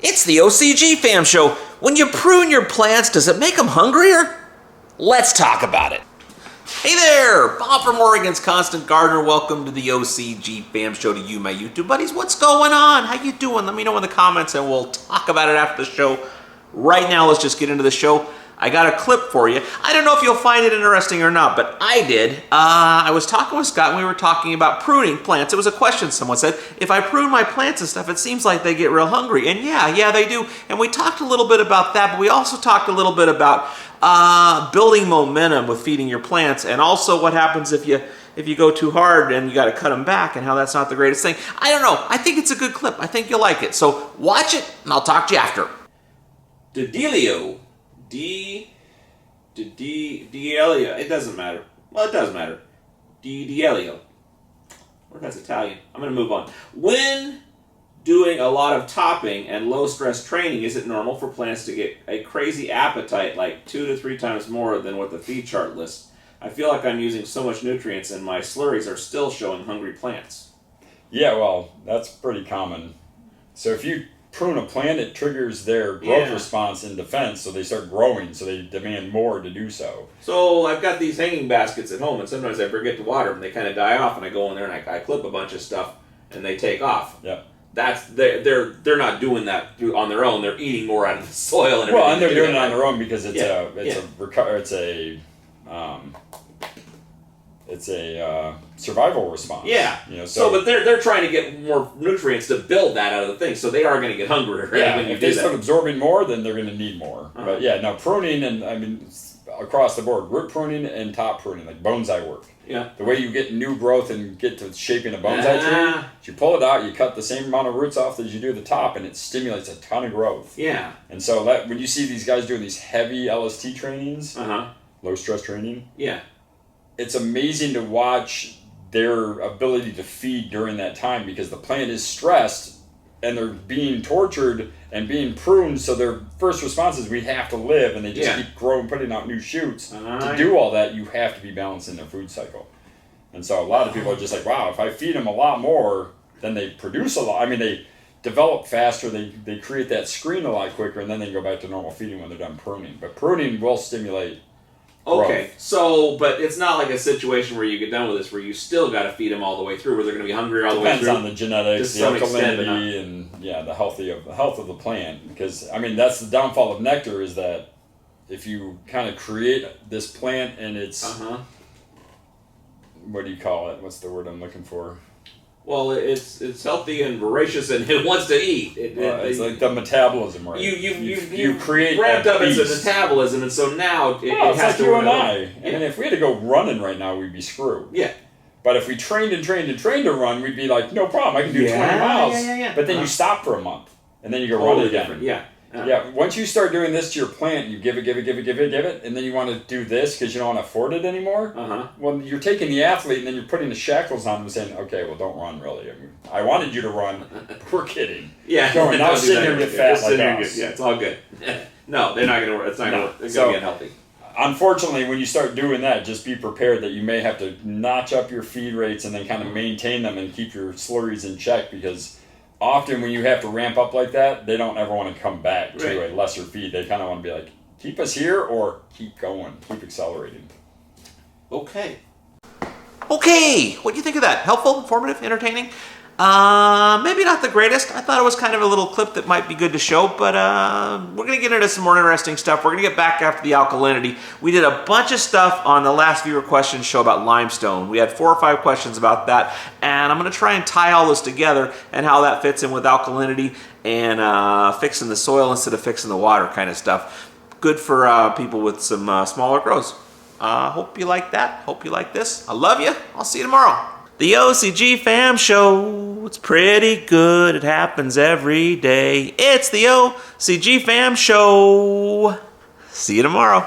It's the OCG Fam Show. When you prune your plants, does it make them hungrier? Let's talk about it. Hey there, Bob from Oregon's Constant Gardener. Welcome to the OCG Fam Show to you, my YouTube buddies. What's going on? How you doing? Let me know in the comments and we'll talk about it after the show. Right now, let's just get into the show. I got a clip for you. I don't know if you'll find it interesting or not, but I did. I was talking with Scott and we were talking about pruning plants. It was a question someone said, if I prune my plants and stuff, it seems like they get real hungry. And yeah, they do. And we talked a little bit about that, but we also talked a little bit about building momentum with feeding your plants, and also what happens if you go too hard and you got to cut them back, and how that's not the greatest thing. I don't know. I think it's a good clip. I think you'll like it. So watch it, and I'll talk to you after. D'Delio. D'Delio. It doesn't matter. Well, it does matter. D'Delio. Or that's Italian. I'm going to move on. When doing a lot of topping and low-stress training, is it normal for plants to get a crazy appetite, like 2 to 3 times more than what the feed chart lists? I feel like I'm using so much nutrients and my slurries are still showing hungry plants. Yeah, well, that's pretty common. So if you prune a plant, it triggers their growth response in defense, so they start growing, so they demand more to do so. So I've got these hanging baskets at home, and sometimes I forget to water them. They kind of die off, and I go in there and I clip a bunch of stuff, and they take off. Yeah. That's they're not doing that on their own. They're eating more out of the soil and everything. Well, and they're doing it on their own because it's a survival response. Yeah. You know, but they're trying to get more nutrients to build that out of the thing, so they are going to get hungrier. Yeah. When you if they start that. absorbing more, then they're going to need more. Uh-huh. But yeah, now pruning, and I mean across the board, root pruning and top pruning, like bonsai work. Yeah. The way you get new growth and get to shaping a bonsai tree, you pull it out, you cut the same amount of roots off as you do the top, and it stimulates a ton of growth. Yeah. And so when you see these guys doing these heavy LST trainings, low stress training, it's amazing to watch their ability to feed during that time, because the plant is stressed and they're being tortured and being pruned, so their first response is we have to live, and they just keep growing, putting out new shoots. To do all that, you have to be balancing their food cycle. And so a lot of people are just like, wow, if I feed them a lot more, then they produce a lot. I mean, they develop faster, they create that screen a lot quicker, and then they go back to normal feeding when they're done pruning. But pruning will stimulate Okay, so, but it's not like a situation where you get done with this where you still got to feed them all the way through, where they're going to be hungry all the way through. Depends on the genetics, the alkalinity, and the health of the plant. Because I mean, that's the downfall of nectar, is that if you kind of create this plant and it's what do you call it? What's the word I'm looking for? Well, it's healthy and voracious and it wants to eat. It's like the metabolism, right? You create ramped up its metabolism, and so now it has like to. You and I. I mean, if we had to go running right now, we'd be screwed. Yeah. But if we trained to run, we'd be like, no problem, I can do 20 miles. But then you stop for a month, and then you go run again. Different. Yeah. Yeah, once you start doing this to your plant, you give it, and then you want to do this because you don't want to afford it anymore. Well, you're taking the athlete and then you're putting the shackles on them and saying, okay, well, don't run, really. I mean, I wanted you to run. We're kidding. Yeah. Going, now sit here and get fat like us. Yeah, it's all good. No, they're not going to work. It's not going to work. It's going to get healthy. Unfortunately, when you start doing that, just be prepared that you may have to notch up your feed rates and then kind of maintain them and keep your slurries in check, because often when you have to ramp up like that, they don't ever want to come back to a lesser feed. They kind of want to be like, keep us here or keep going, keep accelerating. Okay, what do you think of that? Helpful, informative, entertaining? Maybe not the greatest. I thought it was kind of a little clip that might be good to show, but we're going to get into some more interesting stuff. We're going to get back after the alkalinity. We did a bunch of stuff on the last viewer questions show about limestone. We had 4 or 5 questions about that, and I'm going to try and tie all this together and how that fits in with alkalinity and fixing the soil instead of fixing the water kind of stuff. Good for people with some smaller grows. Hope you like that. Hope you like this. I love you. I'll see you tomorrow. The OCG Fam Show, it's pretty good, it happens every day. It's the OCG Fam Show. See you tomorrow.